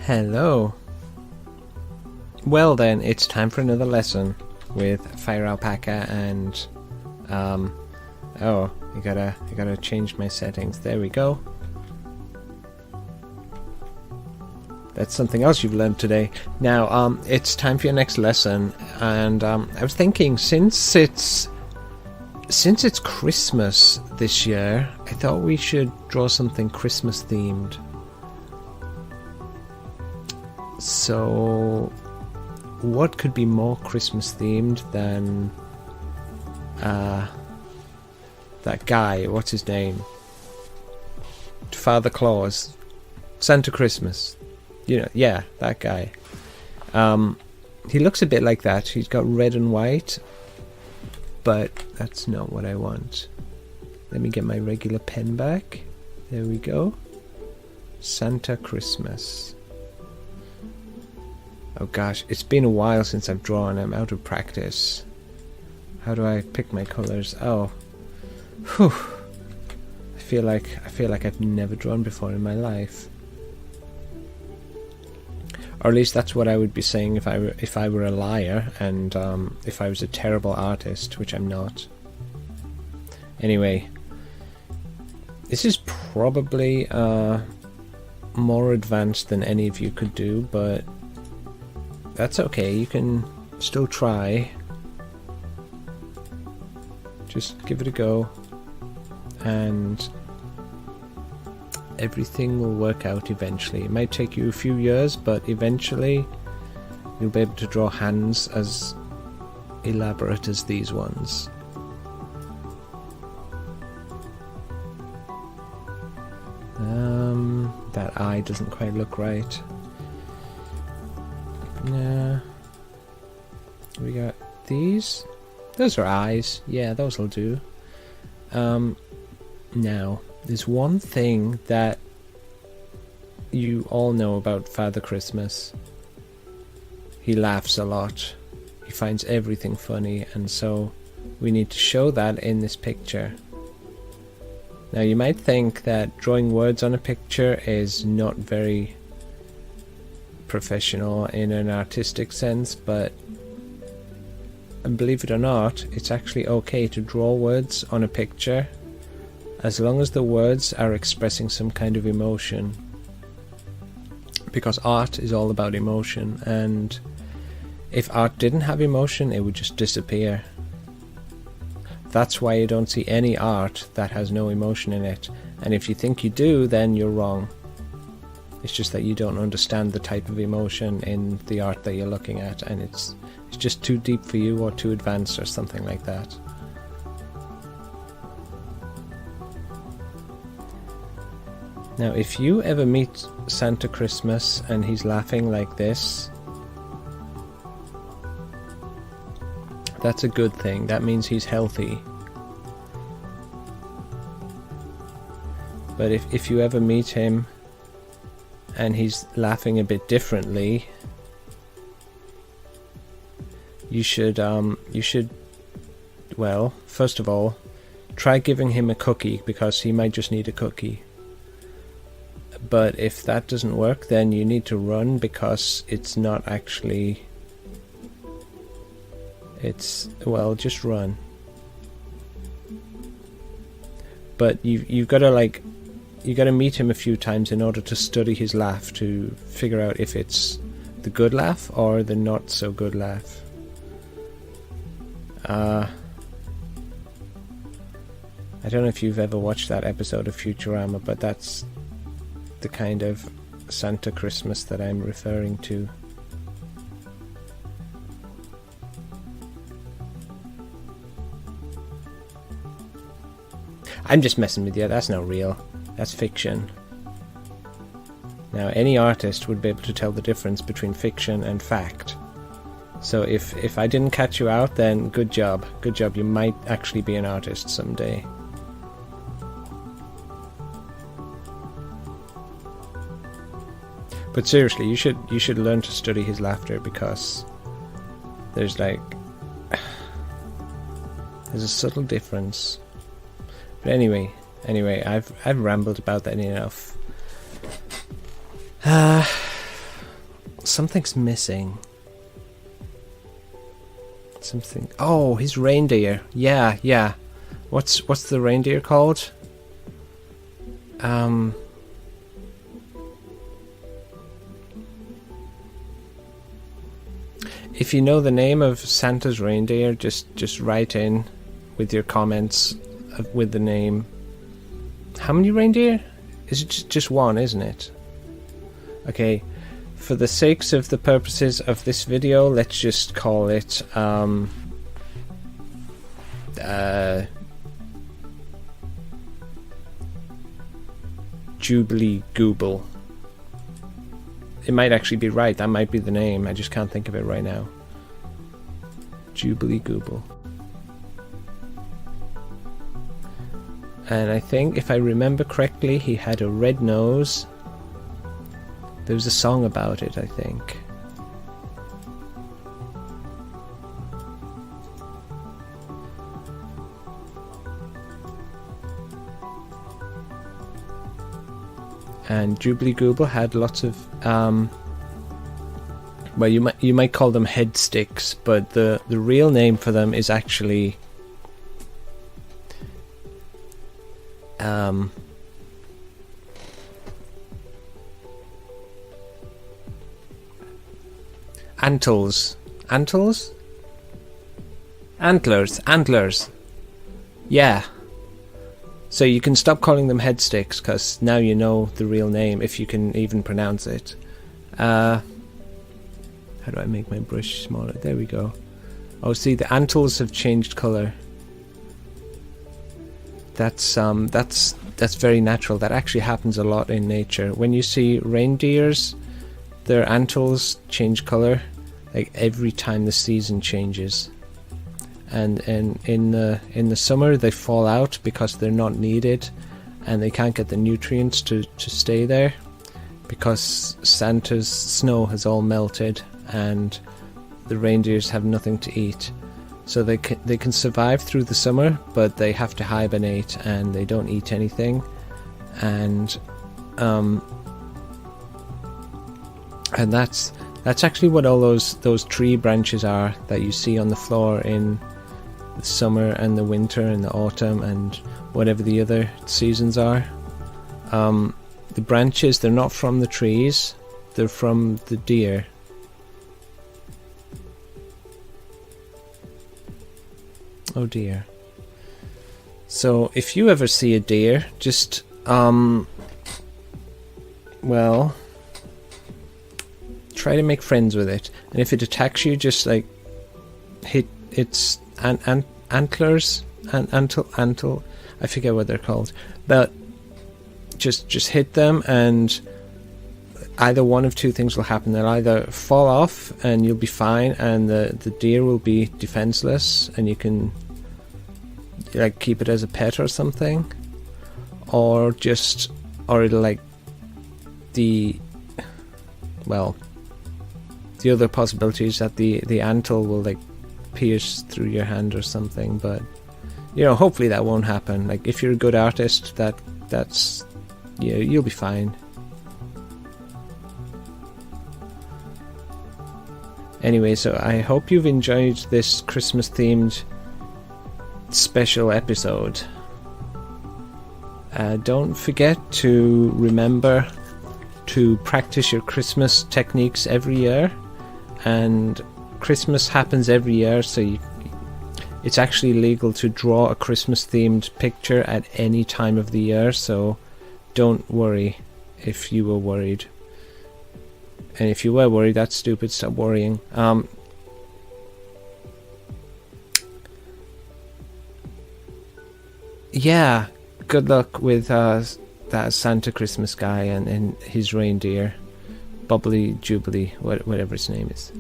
Hello. Well then, it's time for another lesson with Fire Alpaca and oh, I gotta change my settings. There we go. That's something else you've learned today. Now, it's time for your next lesson, and I was thinking, since it's Christmas this year, I thought we should draw something Christmas themed. So, what could be more Christmas themed than that guy? What's his name? Father Claus, Santa Christmas. You know, yeah, that guy. He looks a bit like that. He's got red and white, but that's not what I want. Let me get my regular pen back. There we go. Santa Christmas. Oh gosh, it's been a while since I've drawn. I'm out of practice. How do I pick my colors? Oh, whew. I feel like I've never drawn before in my life. Or at least that's what I would be saying if I were a liar and if I was a terrible artist, which I'm not. Anyway, this is probably more advanced than any of you could do, but that's okay. You can still try. Just give it a go, and everything will work out eventually. It might take you a few years, but eventually you'll be able to draw hands as elaborate as these ones. That eye doesn't quite look right. Nah. We got these. Those are eyes. Yeah, those will do. Now, there's one thing that you all know about Father Christmas. He laughs a lot. He finds everything funny, and so we need to show that in this picture. Now, you might think that drawing words on a picture is not very professional in an artistic sense, but believe it or not, it's actually okay to draw words on a picture as long as the words are expressing some kind of emotion, because art is all about emotion, and if art didn't have emotion, it would just disappear. That's why you don't see any art that has no emotion in it, and if you think you do, then you're wrong. It's just that you don't understand the type of emotion in the art that you're looking at, and it's just too deep for you, or too advanced, or something like that. Now, if you ever meet Santa Christmas and he's laughing like this, that's a good thing. That means he's healthy. But if you ever meet him and he's laughing a bit differently, you should, well, first of all, try giving him a cookie, because he might just need a cookie. But if that doesn't work, then you need to run, because it's not actually... well, just run. But you've got to, you got to meet him a few times in order to study his laugh, to figure out if it's the good laugh or the not so good laugh. I don't know if you've ever watched that episode of Futurama, but that's the kind of Santa Christmas that I'm referring to. I'm just messing with you, that's not real. That's fiction. Now, any artist would be able to tell the difference between fiction and fact. So if I didn't catch you out, then good job. Good job, you might actually be an artist someday. But seriously, you should learn to study his laughter, because there's there's a subtle difference. But anyway, I've rambled about that enough. Something's missing. Something. Oh, his reindeer. Yeah, yeah. What's the reindeer called? If you know the name of Santa's reindeer, just write in with your comments with the name. How many reindeer? Is it just one, isn't it? Okay, for the sakes of the purposes of this video, let's just call it Jubilee Gooble. It might actually be right. That might be the name. I just can't think of it right now. Jubilee Gooble. And I think, if I remember correctly, he had a red nose. There was a song about it, I think. And Jubilee Gooble had lots of well, you might call them head sticks, but the real name for them is actually antlers. Yeah. So you can stop calling them head sticks, because now you know the real name, if you can even pronounce it. How do I make my brush smaller? There we go. Oh, see, the antlers have changed colour. That's very natural. That actually happens a lot in nature. When you see reindeers, their antlers change colour like every time the season changes. And in the summer they fall out because they're not needed, and they can't get the nutrients to stay there, because Santa's snow has all melted and the reindeers have nothing to eat. So they can survive through the summer, but they have to hibernate and they don't eat anything. And that's actually what all those tree branches are that you see on the floor in the summer and the winter and the autumn and whatever the other seasons are. The branches, they're not from the trees, they're from the deer. Oh dear. So if you ever see a deer, just well, try to make friends with it, and if it attacks you, just like hit its antlers, antle, I forget what they're called, but just hit them, and either one of two things will happen. They'll either fall off and you'll be fine, and the deer will be defenseless and you can like keep it as a pet or something, or it'll like the other possibility is that the antle will like pierce through your hand or something. But you know, hopefully that won't happen. Like if you're a good artist, that's yeah, you'll be fine. Anyway, so I hope you've enjoyed this Christmas themed special episode. Don't forget to remember to practice your Christmas techniques every year, and Christmas happens every year, so it's actually legal to draw a Christmas themed picture at any time of the year, so don't worry if you were worried. And if you were worried, that's stupid, stop worrying. Yeah, good luck with that Santa Christmas guy and his reindeer, Bubbly Jubilee, whatever his name is.